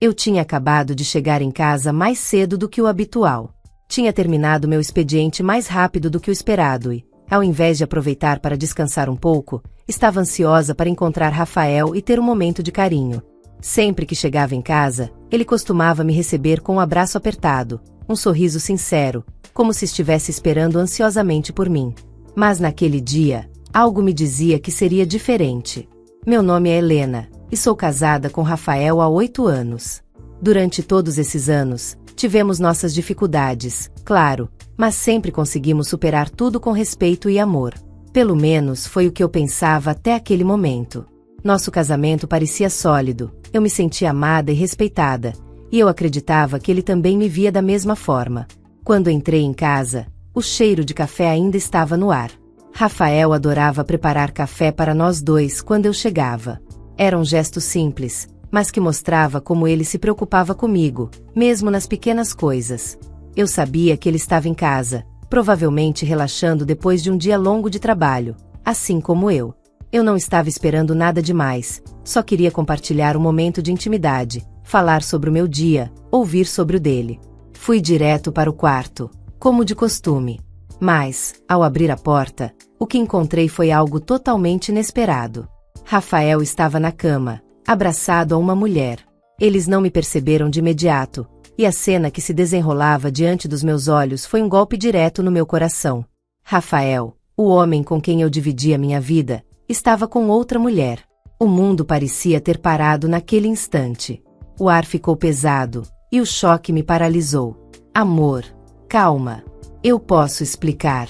Eu tinha acabado de chegar em casa mais cedo do que o habitual. Tinha terminado meu expediente mais rápido do que o esperado e, ao invés de aproveitar para descansar um pouco, estava ansiosa para encontrar Rafael e ter um momento de carinho. Sempre que chegava em casa, ele costumava me receber com um abraço apertado, um sorriso sincero, como se estivesse esperando ansiosamente por mim. Mas naquele dia, algo me dizia que seria diferente. Meu nome é Helena, e sou casada com Rafael há 8 anos. Durante todos esses anos, tivemos nossas dificuldades, claro, mas sempre conseguimos superar tudo com respeito e amor. Pelo menos foi o que eu pensava até aquele momento. Nosso casamento parecia sólido, eu me sentia amada e respeitada, e eu acreditava que ele também me via da mesma forma. Quando entrei em casa, o cheiro de café ainda estava no ar. Rafael adorava preparar café para nós dois quando eu chegava. Era um gesto simples, mas que mostrava como ele se preocupava comigo, mesmo nas pequenas coisas. Eu sabia que ele estava em casa, provavelmente relaxando depois de um dia longo de trabalho, assim como eu. Eu não estava esperando nada demais, só queria compartilhar um momento de intimidade, falar sobre o meu dia, ouvir sobre o dele. Fui direto para o quarto, como de costume. Mas, ao abrir a porta, o que encontrei foi algo totalmente inesperado. Rafael estava na cama, abraçado a uma mulher. Eles não me perceberam de imediato, e a cena que se desenrolava diante dos meus olhos foi um golpe direto no meu coração. Rafael, o homem com quem eu dividia minha vida, estava com outra mulher. O mundo parecia ter parado naquele instante. O ar ficou pesado, e o choque me paralisou. Amor, calma. Eu posso explicar.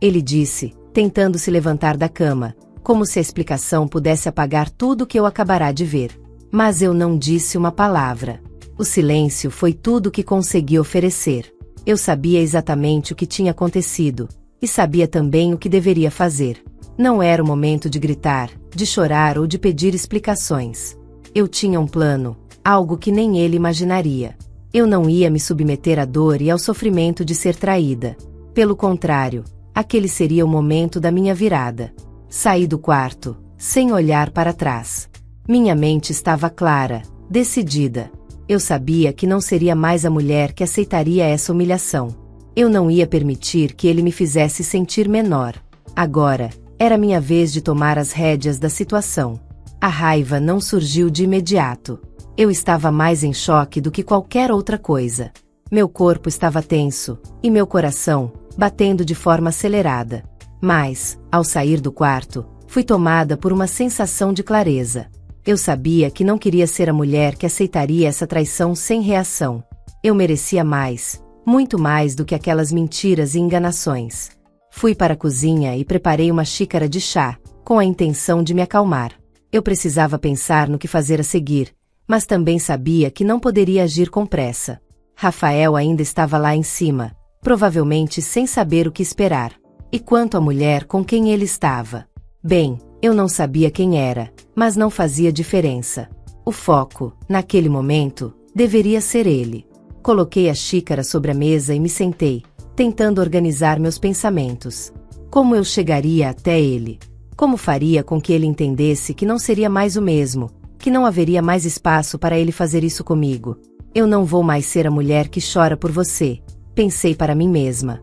Ele disse, tentando se levantar da cama, como se a explicação pudesse apagar tudo que eu acabará de ver. Mas eu não disse uma palavra. O silêncio foi tudo que consegui oferecer. Eu sabia exatamente o que tinha acontecido, e sabia também o que deveria fazer. Não era o momento de gritar, de chorar ou de pedir explicações. Eu tinha um plano, algo que nem ele imaginaria. Eu não ia me submeter à dor e ao sofrimento de ser traída. Pelo contrário, aquele seria o momento da minha virada. Saí do quarto, sem olhar para trás. Minha mente estava clara, decidida. Eu sabia que não seria mais a mulher que aceitaria essa humilhação. Eu não ia permitir que ele me fizesse sentir menor. Agora, era minha vez de tomar as rédeas da situação. A raiva não surgiu de imediato. Eu estava mais em choque do que qualquer outra coisa. Meu corpo estava tenso, e meu coração, batendo de forma acelerada. Mas, ao sair do quarto, fui tomada por uma sensação de clareza. Eu sabia que não queria ser a mulher que aceitaria essa traição sem reação. Eu merecia mais, muito mais do que aquelas mentiras e enganações. Fui para a cozinha e preparei uma xícara de chá, com a intenção de me acalmar. Eu precisava pensar no que fazer a seguir, mas também sabia que não poderia agir com pressa. Rafael ainda estava lá em cima, provavelmente sem saber o que esperar. E quanto à mulher com quem ele estava? Bem, eu não sabia quem era, mas não fazia diferença. O foco, naquele momento, deveria ser ele. Coloquei a xícara sobre a mesa e me sentei, tentando organizar meus pensamentos. Como eu chegaria até ele? Como faria com que ele entendesse que não seria mais o mesmo, que não haveria mais espaço para ele fazer isso comigo? Eu não vou mais ser a mulher que chora por você, pensei para mim mesma.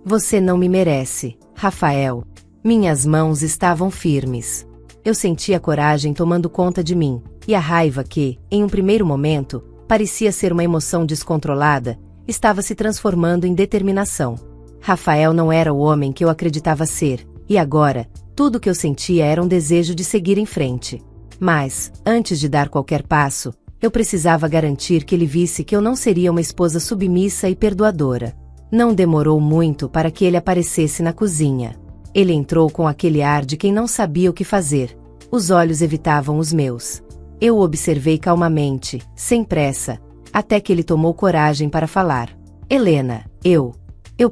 Você não me merece, Rafael. Minhas mãos estavam firmes. Eu sentia a coragem tomando conta de mim, e a raiva que, em um primeiro momento, parecia ser uma emoção descontrolada, estava se transformando em determinação. Rafael não era o homem que eu acreditava ser, e agora, tudo o que eu sentia era um desejo de seguir em frente. Mas, antes de dar qualquer passo, eu precisava garantir que ele visse que eu não seria uma esposa submissa e perdoadora. Não demorou muito para que ele aparecesse na cozinha. Ele entrou com aquele ar de quem não sabia o que fazer. Os olhos evitavam os meus. Eu o observei calmamente, sem pressa, até que ele tomou coragem para falar. Helena, eu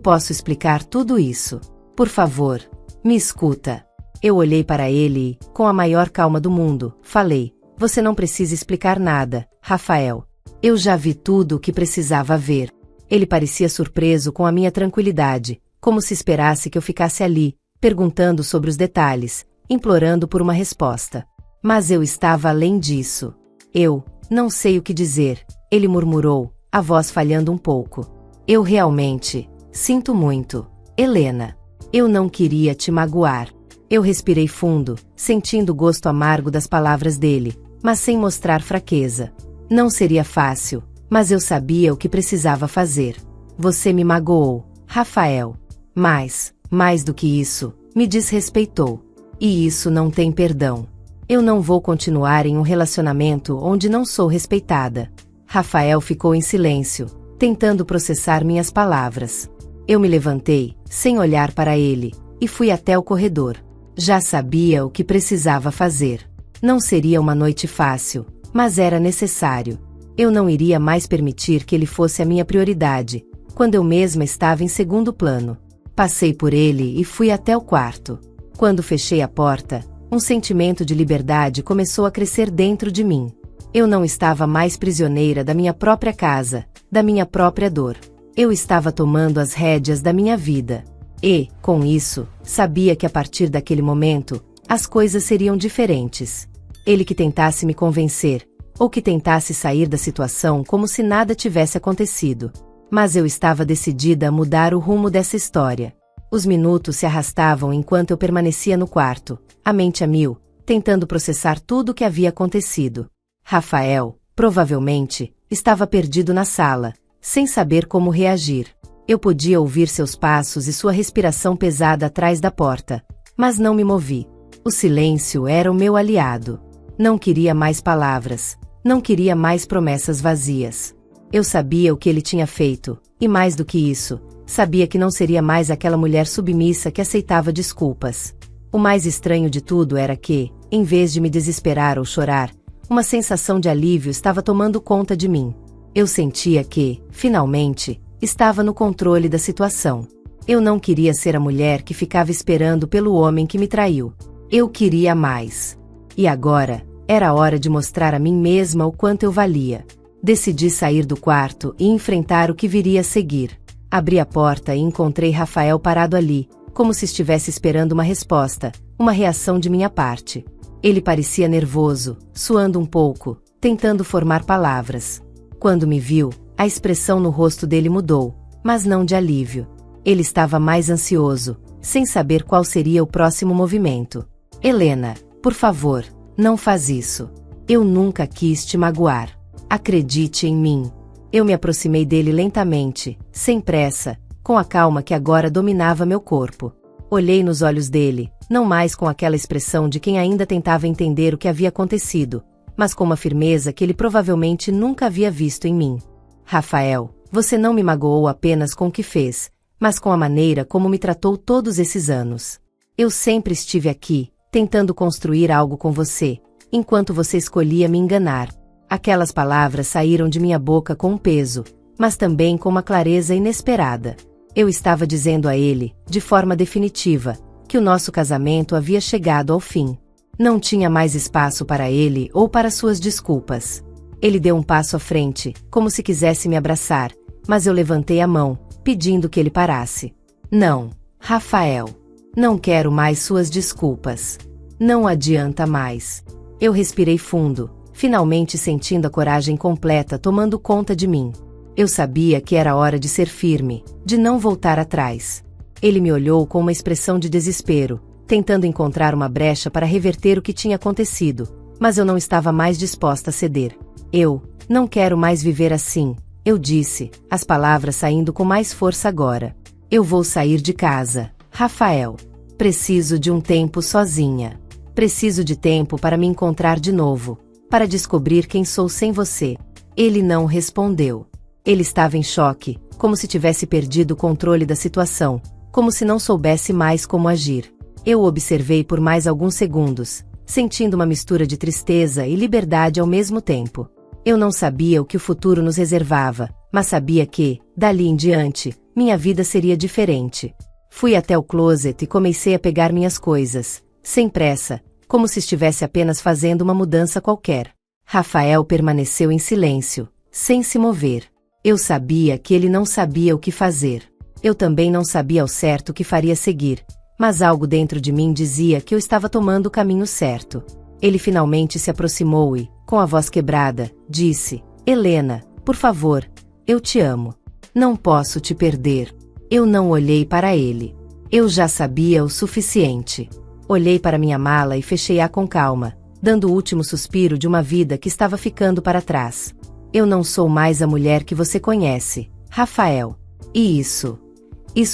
posso explicar tudo isso. Por favor, me escuta. Eu olhei para ele e, com a maior calma do mundo, falei, você não precisa explicar nada, Rafael. Eu já vi tudo o que precisava ver. Ele parecia surpreso com a minha tranquilidade, como se esperasse que eu ficasse ali, perguntando sobre os detalhes, implorando por uma resposta. Mas eu estava além disso. Eu Não sei o que dizer, ele murmurou, a voz falhando um pouco. Eu realmente sinto muito, Helena. Eu não queria te magoar. Eu respirei fundo, sentindo o gosto amargo das palavras dele, mas sem mostrar fraqueza. Não seria fácil, mas eu sabia o que precisava fazer. Você me magoou, Rafael. Mas, mais do que isso, me desrespeitou. E isso não tem perdão. Eu não vou continuar em um relacionamento onde não sou respeitada. Rafael ficou em silêncio, tentando processar minhas palavras. Eu me levantei, sem olhar para ele, e fui até o corredor. Já sabia o que precisava fazer. Não seria uma noite fácil, mas era necessário. Eu não iria mais permitir que ele fosse a minha prioridade, quando eu mesma estava em segundo plano. Passei por ele e fui até o quarto. Quando fechei a porta, um sentimento de liberdade começou a crescer dentro de mim. Eu não estava mais prisioneira da minha própria casa, da minha própria dor. Eu estava tomando as rédeas da minha vida. E, com isso, sabia que a partir daquele momento, as coisas seriam diferentes. Ele que tentasse me convencer, ou que tentasse sair da situação como se nada tivesse acontecido. Mas eu estava decidida a mudar o rumo dessa história. Os minutos se arrastavam enquanto eu permanecia no quarto, a mente a mil, tentando processar tudo o que havia acontecido. Rafael, provavelmente, estava perdido na sala, sem saber como reagir. Eu podia ouvir seus passos e sua respiração pesada atrás da porta, mas não me movi. O silêncio era o meu aliado. Não queria mais palavras, não queria mais promessas vazias. Eu sabia o que ele tinha feito, e mais do que isso, sabia que não seria mais aquela mulher submissa que aceitava desculpas. O mais estranho de tudo era que, em vez de me desesperar ou chorar, uma sensação de alívio estava tomando conta de mim. Eu sentia que, finalmente, estava no controle da situação. Eu não queria ser a mulher que ficava esperando pelo homem que me traiu. Eu queria mais. E agora, era hora de mostrar a mim mesma o quanto eu valia. Decidi sair do quarto e enfrentar o que viria a seguir. Abri a porta e encontrei Rafael parado ali, como se estivesse esperando uma resposta, uma reação de minha parte. Ele parecia nervoso, suando um pouco, tentando formar palavras. Quando me viu, a expressão no rosto dele mudou, mas não de alívio. Ele estava mais ansioso, sem saber qual seria o próximo movimento. Helena, por favor, não faz isso. Eu nunca quis te magoar. Acredite em mim. Eu me aproximei dele lentamente, sem pressa, com a calma que agora dominava meu corpo. Olhei nos olhos dele, não mais com aquela expressão de quem ainda tentava entender o que havia acontecido, mas com uma firmeza que ele provavelmente nunca havia visto em mim. Rafael, você não me magoou apenas com o que fez, mas com a maneira como me tratou todos esses anos. Eu sempre estive aqui, tentando construir algo com você, enquanto você escolhia me enganar. Aquelas palavras saíram de minha boca com um peso, mas também com uma clareza inesperada. Eu estava dizendo a ele, de forma definitiva, que o nosso casamento havia chegado ao fim. Não tinha mais espaço para ele ou para suas desculpas. Ele deu um passo à frente, como se quisesse me abraçar, mas eu levantei a mão, pedindo que ele parasse. Não, Rafael. Não quero mais suas desculpas. Não adianta mais. Eu respirei fundo, finalmente sentindo a coragem completa tomando conta de mim. Eu sabia que era hora de ser firme, de não voltar atrás. Ele me olhou com uma expressão de desespero, tentando encontrar uma brecha para reverter o que tinha acontecido, mas eu não estava mais disposta a ceder. Eu não quero mais viver assim, eu disse, as palavras saindo com mais força agora. Eu vou sair de casa, Rafael. Preciso de um tempo sozinha. Preciso de tempo para me encontrar de novo, para descobrir quem sou sem você. Ele não respondeu. Ele estava em choque, como se tivesse perdido o controle da situação, como se não soubesse mais como agir. Eu o observei por mais alguns segundos, sentindo uma mistura de tristeza e liberdade ao mesmo tempo. Eu não sabia o que o futuro nos reservava, mas sabia que, dali em diante, minha vida seria diferente. Fui até o closet e comecei a pegar minhas coisas, sem pressa, como se estivesse apenas fazendo uma mudança qualquer. Rafael permaneceu em silêncio, sem se mover. Eu sabia que ele não sabia o que fazer. Eu também não sabia ao certo o que faria seguir, mas algo dentro de mim dizia que eu estava tomando o caminho certo. Ele finalmente se aproximou e, com a voz quebrada, disse: Helena, por favor, eu te amo. Não posso te perder. Eu não olhei para ele. Eu já sabia o suficiente. Olhei para minha mala e fechei-a com calma, dando o último suspiro de uma vida que estava ficando para trás. Eu não sou mais a mulher que você conhece, Rafael. E isso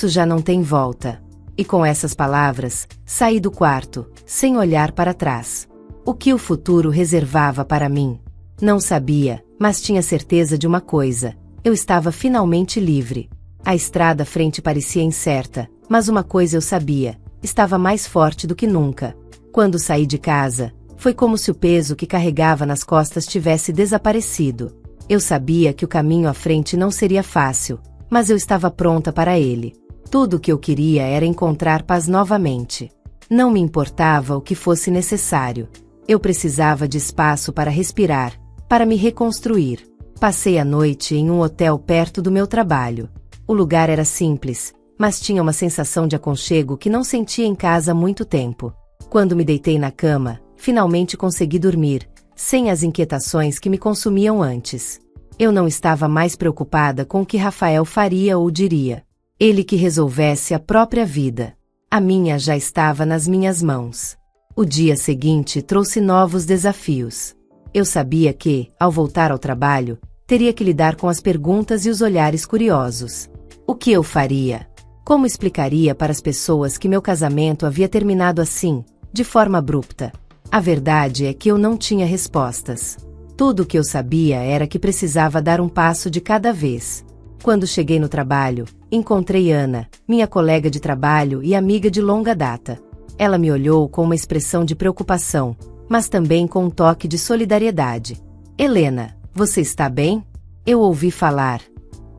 já não tem volta. E com essas palavras, saí do quarto, sem olhar para trás. O que o futuro reservava para mim? Não sabia, mas tinha certeza de uma coisa: eu estava finalmente livre. A estrada à frente parecia incerta, mas uma coisa eu sabia: estava mais forte do que nunca. Quando saí de casa, foi como se o peso que carregava nas costas tivesse desaparecido. Eu sabia que o caminho à frente não seria fácil, mas eu estava pronta para ele. Tudo o que eu queria era encontrar paz novamente. Não me importava o que fosse necessário. Eu precisava de espaço para respirar, para me reconstruir. Passei a noite em um hotel perto do meu trabalho. O lugar era simples, mas tinha uma sensação de aconchego que não sentia em casa há muito tempo. Quando me deitei na cama, finalmente consegui dormir, sem as inquietações que me consumiam antes. Eu não estava mais preocupada com o que Rafael faria ou diria. Ele que resolvesse a própria vida. A minha já estava nas minhas mãos. O dia seguinte trouxe novos desafios. Eu sabia que, ao voltar ao trabalho, teria que lidar com as perguntas e os olhares curiosos. O que eu faria? Como explicaria para as pessoas que meu casamento havia terminado assim, de forma abrupta? A verdade é que eu não tinha respostas. Tudo o que eu sabia era que precisava dar um passo de cada vez. Quando cheguei no trabalho, encontrei Ana, minha colega de trabalho e amiga de longa data. Ela me olhou com uma expressão de preocupação, mas também com um toque de solidariedade. Helena, você está bem? Eu ouvi falar.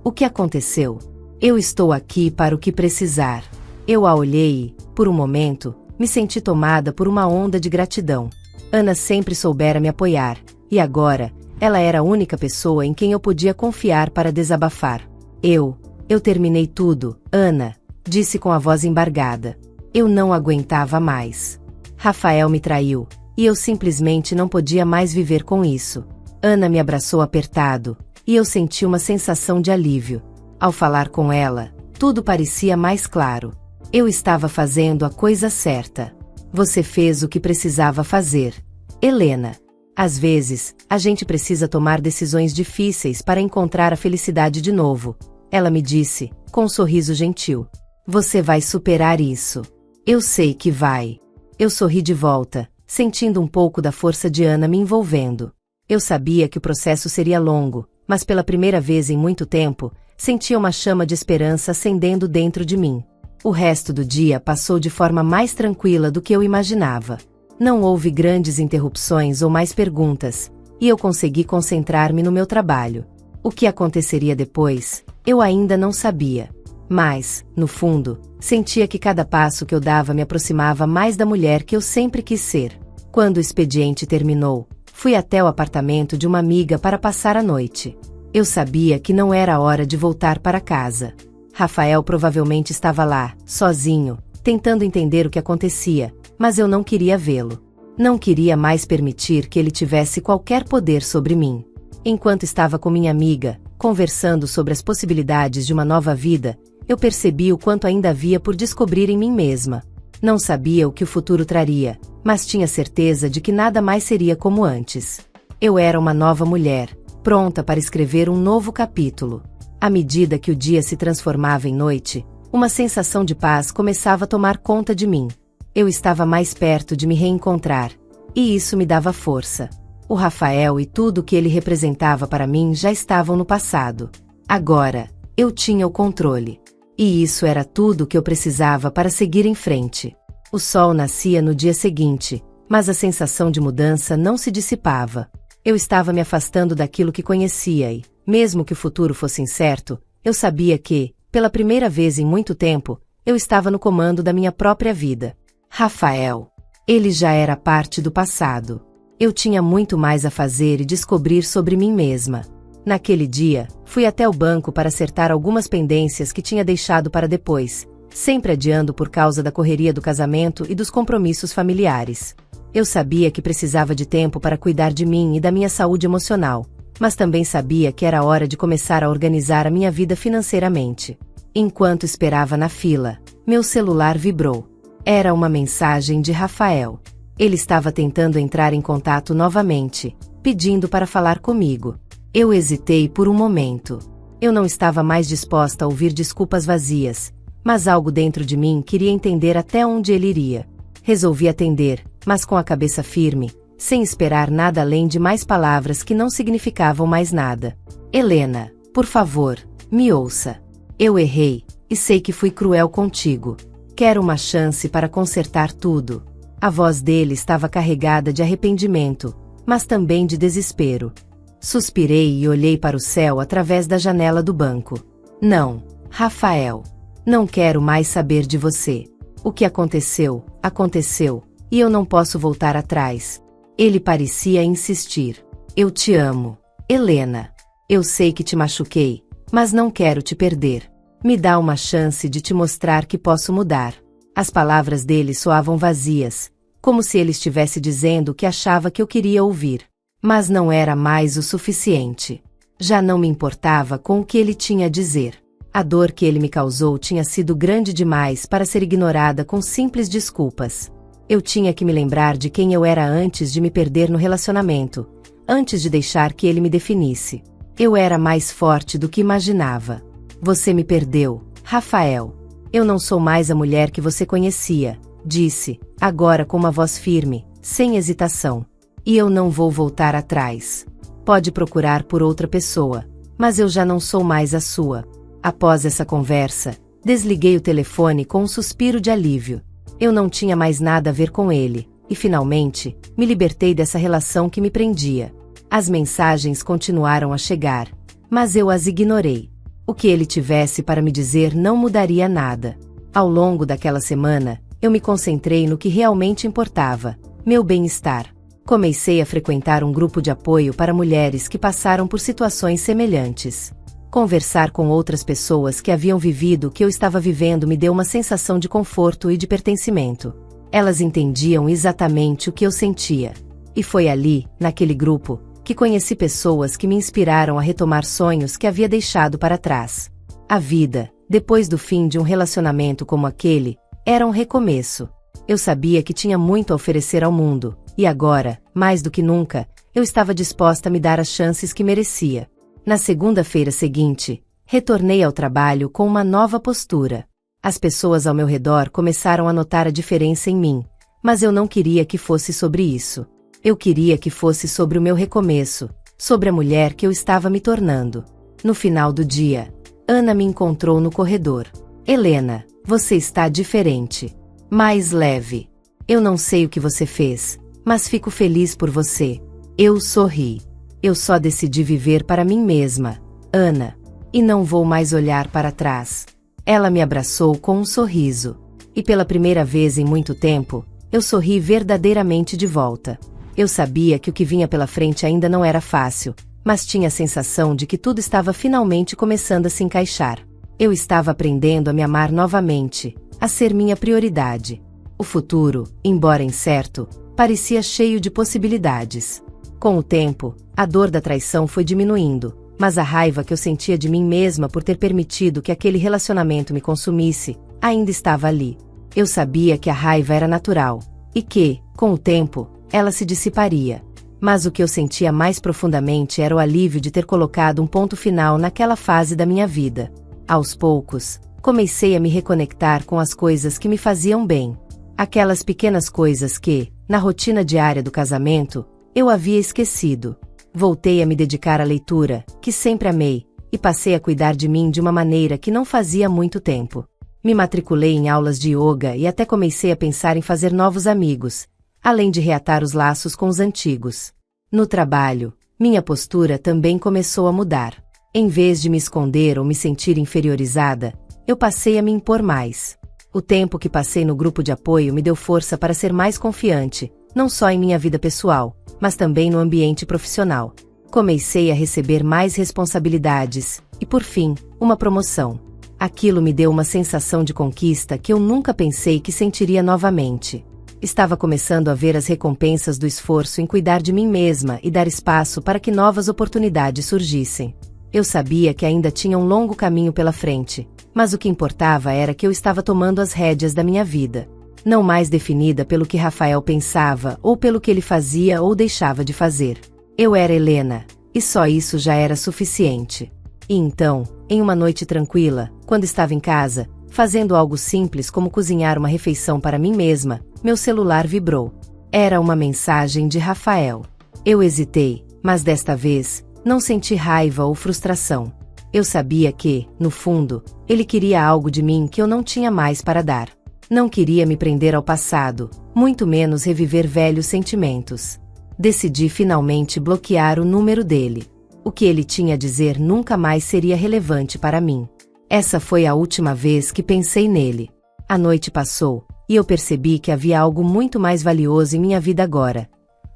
O que aconteceu? Eu estou aqui para o que precisar. Eu a olhei e, por um momento, me senti tomada por uma onda de gratidão. Ana sempre soubera me apoiar, e agora, ela era a única pessoa em quem eu podia confiar para desabafar. Eu terminei tudo, Ana, disse com a voz embargada. Eu não aguentava mais. Rafael me traiu, e eu simplesmente não podia mais viver com isso. Ana me abraçou apertado, e eu senti uma sensação de alívio. Ao falar com ela, tudo parecia mais claro. Eu estava fazendo a coisa certa. Você fez o que precisava fazer, Helena. Às vezes, a gente precisa tomar decisões difíceis para encontrar a felicidade de novo. Ela me disse, com um sorriso gentil. Você vai superar isso. Eu sei que vai. Eu sorri de volta, sentindo um pouco da força de Ana me envolvendo. Eu sabia que o processo seria longo, mas pela primeira vez em muito tempo, sentia uma chama de esperança acendendo dentro de mim. O resto do dia passou de forma mais tranquila do que eu imaginava. Não houve grandes interrupções ou mais perguntas, e eu consegui concentrar-me no meu trabalho. O que aconteceria depois, eu ainda não sabia. Mas, no fundo, sentia que cada passo que eu dava me aproximava mais da mulher que eu sempre quis ser. Quando o expediente terminou, fui até o apartamento de uma amiga para passar a noite. Eu sabia que não era a hora de voltar para casa. Rafael provavelmente estava lá, sozinho, tentando entender o que acontecia, mas eu não queria vê-lo. Não queria mais permitir que ele tivesse qualquer poder sobre mim. Enquanto estava com minha amiga, conversando sobre as possibilidades de uma nova vida, eu percebi o quanto ainda havia por descobrir em mim mesma. Não sabia o que o futuro traria, mas tinha certeza de que nada mais seria como antes. Eu era uma nova mulher, pronta para escrever um novo capítulo. À medida que o dia se transformava em noite, uma sensação de paz começava a tomar conta de mim. Eu estava mais perto de me reencontrar, e isso me dava força. O Rafael e tudo o que ele representava para mim já estavam no passado. Agora, eu tinha o controle. E isso era tudo o que eu precisava para seguir em frente. O sol nascia no dia seguinte, mas a sensação de mudança não se dissipava. Eu estava me afastando daquilo que conhecia e, mesmo que o futuro fosse incerto, eu sabia que, pela primeira vez em muito tempo, eu estava no comando da minha própria vida. Rafael. Ele já era parte do passado. Eu tinha muito mais a fazer e descobrir sobre mim mesma. Naquele dia, fui até o banco para acertar algumas pendências que tinha deixado para depois, sempre adiando por causa da correria do casamento e dos compromissos familiares. Eu sabia que precisava de tempo para cuidar de mim e da minha saúde emocional, mas também sabia que era hora de começar a organizar a minha vida financeiramente. Enquanto esperava na fila, meu celular vibrou. Era uma mensagem de Rafael. Ele estava tentando entrar em contato novamente, pedindo para falar comigo. Eu hesitei por um momento. Eu não estava mais disposta a ouvir desculpas vazias, mas algo dentro de mim queria entender até onde ele iria. Resolvi atender, mas com a cabeça firme, sem esperar nada além de mais palavras que não significavam mais nada. Helena, por favor, me ouça. Eu errei, e sei que fui cruel contigo. Quero uma chance para consertar tudo. A voz dele estava carregada de arrependimento, mas também de desespero. Suspirei e olhei para o céu através da janela do banco. Não, Rafael. Não quero mais saber de você. O que aconteceu, aconteceu, e eu não posso voltar atrás. Ele parecia insistir. Eu te amo, Helena. Eu sei que te machuquei, mas não quero te perder. Me dá uma chance de te mostrar que posso mudar. As palavras dele soavam vazias, como se ele estivesse dizendo o que achava que eu queria ouvir. Mas não era mais o suficiente. Já não me importava com o que ele tinha a dizer. A dor que ele me causou tinha sido grande demais para ser ignorada com simples desculpas. Eu tinha que me lembrar de quem eu era antes de me perder no relacionamento, antes de deixar que ele me definisse. Eu era mais forte do que imaginava. Você me perdeu, Rafael. Eu não sou mais a mulher que você conhecia, disse, agora com uma voz firme, sem hesitação. E eu não vou voltar atrás. Pode procurar por outra pessoa, mas eu já não sou mais a sua. Após essa conversa, desliguei o telefone com um suspiro de alívio. Eu não tinha mais nada a ver com ele, e finalmente, me libertei dessa relação que me prendia. As mensagens continuaram a chegar, mas eu as ignorei. O que ele tivesse para me dizer não mudaria nada. Ao longo daquela semana, eu me concentrei no que realmente importava, meu bem-estar. Comecei a frequentar um grupo de apoio para mulheres que passaram por situações semelhantes. Conversar com outras pessoas que haviam vivido o que eu estava vivendo me deu uma sensação de conforto e de pertencimento. Elas entendiam exatamente o que eu sentia. E foi ali, naquele grupo, que conheci pessoas que me inspiraram a retomar sonhos que havia deixado para trás. A vida, depois do fim de um relacionamento como aquele, era um recomeço. Eu sabia que tinha muito a oferecer ao mundo, e agora, mais do que nunca, eu estava disposta a me dar as chances que merecia. Na segunda-feira seguinte, retornei ao trabalho com uma nova postura. As pessoas ao meu redor começaram a notar a diferença em mim, mas eu não queria que fosse sobre isso. Eu queria que fosse sobre o meu recomeço, sobre a mulher que eu estava me tornando. No final do dia, Ana me encontrou no corredor. Helena, você está diferente. Mais leve. Eu não sei o que você fez, mas fico feliz por você. Eu sorri. Eu só decidi viver para mim mesma, Ana, e não vou mais olhar para trás. Ela me abraçou com um sorriso. E pela primeira vez em muito tempo, eu sorri verdadeiramente de volta. Eu sabia que o que vinha pela frente ainda não era fácil, mas tinha a sensação de que tudo estava finalmente começando a se encaixar. Eu estava aprendendo a me amar novamente, a ser minha prioridade. O futuro, embora incerto, parecia cheio de possibilidades. Com o tempo, a dor da traição foi diminuindo, mas a raiva que eu sentia de mim mesma por ter permitido que aquele relacionamento me consumisse, ainda estava ali. Eu sabia que a raiva era natural, e que, com o tempo, ela se dissiparia. Mas o que eu sentia mais profundamente era o alívio de ter colocado um ponto final naquela fase da minha vida. Aos poucos, comecei a me reconectar com as coisas que me faziam bem. Aquelas pequenas coisas que, na rotina diária do casamento, eu havia esquecido. Voltei a me dedicar à leitura, que sempre amei, e passei a cuidar de mim de uma maneira que não fazia muito tempo. Me matriculei em aulas de yoga e até comecei a pensar em fazer novos amigos, além de reatar os laços com os antigos. No trabalho, minha postura também começou a mudar. Em vez de me esconder ou me sentir inferiorizada, eu passei a me impor mais. O tempo que passei no grupo de apoio me deu força para ser mais confiante, não só em minha vida pessoal, mas também no ambiente profissional. Comecei a receber mais responsabilidades, e por fim, uma promoção. Aquilo me deu uma sensação de conquista que eu nunca pensei que sentiria novamente. Estava começando a ver as recompensas do esforço em cuidar de mim mesma e dar espaço para que novas oportunidades surgissem. Eu sabia que ainda tinha um longo caminho pela frente, mas o que importava era que eu estava tomando as rédeas da minha vida. Não mais definida pelo que Rafael pensava ou pelo que ele fazia ou deixava de fazer. Eu era Helena, e só isso já era suficiente. E então, em uma noite tranquila, quando estava em casa, fazendo algo simples como cozinhar uma refeição para mim mesma, meu celular vibrou. Era uma mensagem de Rafael. Eu hesitei, mas desta vez, não senti raiva ou frustração. Eu sabia que, no fundo, ele queria algo de mim que eu não tinha mais para dar. Não queria me prender ao passado, muito menos reviver velhos sentimentos. Decidi finalmente bloquear o número dele. O que ele tinha a dizer nunca mais seria relevante para mim. Essa foi a última vez que pensei nele. A noite passou, e eu percebi que havia algo muito mais valioso em minha vida agora.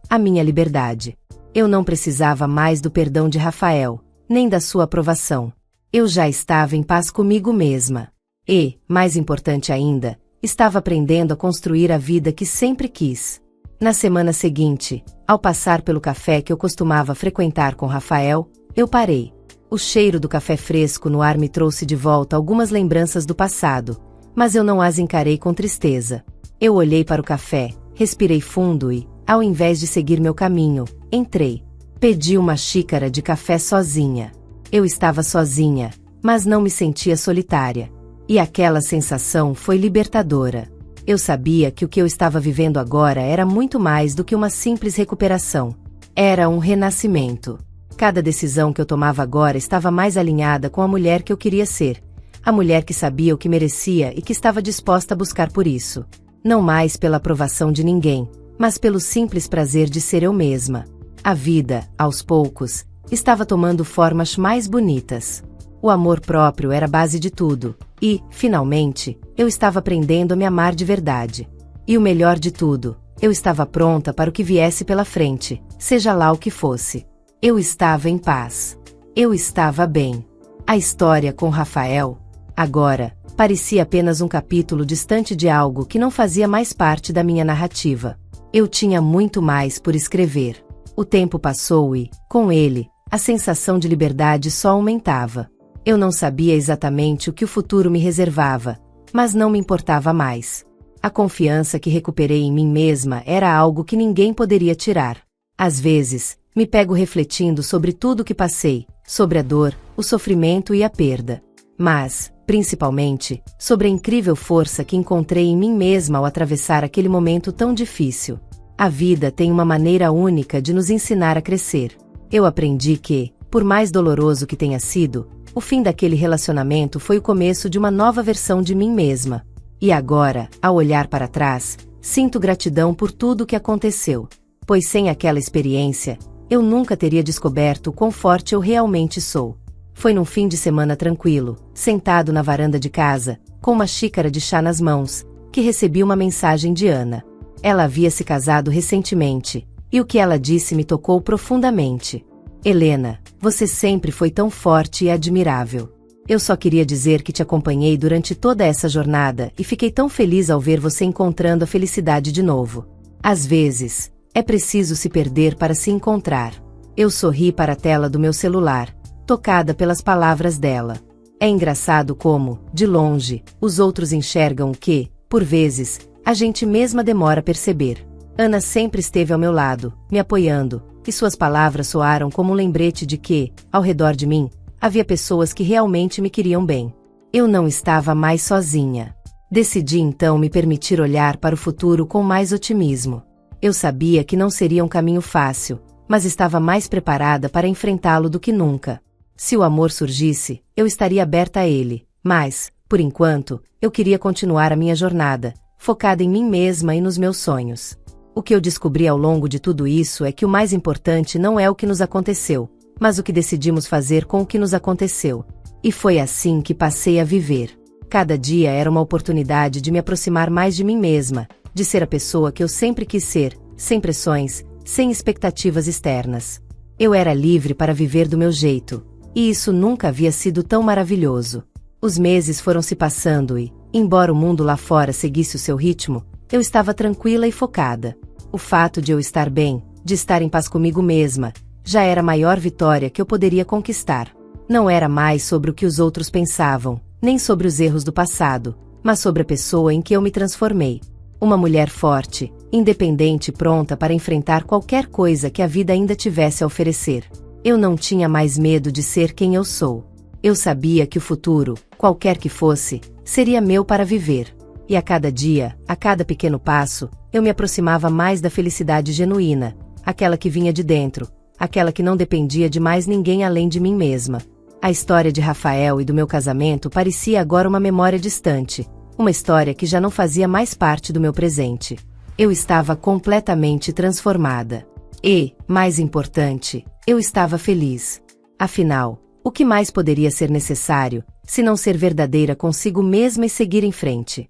A minha liberdade. Eu não precisava mais do perdão de Rafael, nem da sua aprovação. Eu já estava em paz comigo mesma. E, mais importante ainda, estava aprendendo a construir a vida que sempre quis. Na semana seguinte, ao passar pelo café que eu costumava frequentar com Rafael, eu parei. O cheiro do café fresco no ar me trouxe de volta algumas lembranças do passado, mas eu não as encarei com tristeza. Eu olhei para o café, respirei fundo e, ao invés de seguir meu caminho, entrei. Pedi uma xícara de café sozinha. Eu estava sozinha, mas não me sentia solitária. E aquela sensação foi libertadora. Eu sabia que o que eu estava vivendo agora era muito mais do que uma simples recuperação. Era um renascimento. Cada decisão que eu tomava agora estava mais alinhada com a mulher que eu queria ser. A mulher que sabia o que merecia e que estava disposta a buscar por isso. Não mais pela aprovação de ninguém, mas pelo simples prazer de ser eu mesma. A vida, aos poucos, estava tomando formas mais bonitas. O amor próprio era a base de tudo, e, finalmente, eu estava aprendendo a me amar de verdade. E o melhor de tudo, eu estava pronta para o que viesse pela frente, seja lá o que fosse. Eu estava em paz. Eu estava bem. A história com Rafael, agora, parecia apenas um capítulo distante de algo que não fazia mais parte da minha narrativa. Eu tinha muito mais por escrever. O tempo passou e, com ele, a sensação de liberdade só aumentava. Eu não sabia exatamente o que o futuro me reservava, mas não me importava mais. A confiança que recuperei em mim mesma era algo que ninguém poderia tirar. Às vezes, me pego refletindo sobre tudo o que passei, sobre a dor, o sofrimento e a perda. Mas, principalmente, sobre a incrível força que encontrei em mim mesma ao atravessar aquele momento tão difícil. A vida tem uma maneira única de nos ensinar a crescer. Eu aprendi que, por mais doloroso que tenha sido, o fim daquele relacionamento foi o começo de uma nova versão de mim mesma. E agora, ao olhar para trás, sinto gratidão por tudo o que aconteceu. Pois sem aquela experiência, eu nunca teria descoberto o quão forte eu realmente sou. Foi num fim de semana tranquilo, sentado na varanda de casa, com uma xícara de chá nas mãos, que recebi uma mensagem de Ana. Ela havia se casado recentemente, e o que ela disse me tocou profundamente. Helena, você sempre foi tão forte e admirável. Eu só queria dizer que te acompanhei durante toda essa jornada e fiquei tão feliz ao ver você encontrando a felicidade de novo. Às vezes, é preciso se perder para se encontrar. Eu sorri para a tela do meu celular, tocada pelas palavras dela. É engraçado como, de longe, os outros enxergam o que, por vezes, a gente mesma demora a perceber. Ana sempre esteve ao meu lado, me apoiando, e suas palavras soaram como um lembrete de que, ao redor de mim, havia pessoas que realmente me queriam bem. Eu não estava mais sozinha. Decidi então me permitir olhar para o futuro com mais otimismo. Eu sabia que não seria um caminho fácil, mas estava mais preparada para enfrentá-lo do que nunca. Se o amor surgisse, eu estaria aberta a ele, mas, por enquanto, eu queria continuar a minha jornada, focada em mim mesma e nos meus sonhos. O que eu descobri ao longo de tudo isso é que o mais importante não é o que nos aconteceu, mas o que decidimos fazer com o que nos aconteceu. E foi assim que passei a viver. Cada dia era uma oportunidade de me aproximar mais de mim mesma, de ser a pessoa que eu sempre quis ser, sem pressões, sem expectativas externas. Eu era livre para viver do meu jeito, e isso nunca havia sido tão maravilhoso. Os meses foram se passando e, embora o mundo lá fora seguisse o seu ritmo, Eu estava tranquila e focada. O fato de eu estar bem, de estar em paz comigo mesma, já era a maior vitória que eu poderia conquistar. Não era mais sobre o que os outros pensavam, nem sobre os erros do passado, mas sobre a pessoa em que eu me transformei. Uma mulher forte, independente e pronta para enfrentar qualquer coisa que a vida ainda tivesse a oferecer. Eu não tinha mais medo de ser quem eu sou. Eu sabia que o futuro, qualquer que fosse, seria meu para viver. E a cada dia, a cada pequeno passo, eu me aproximava mais da felicidade genuína, aquela que vinha de dentro, aquela que não dependia de mais ninguém além de mim mesma. A história de Rafael e do meu casamento parecia agora uma memória distante, uma história que já não fazia mais parte do meu presente. Eu estava completamente transformada. E, mais importante, eu estava feliz. Afinal, o que mais poderia ser necessário, se não ser verdadeira consigo mesma e seguir em frente?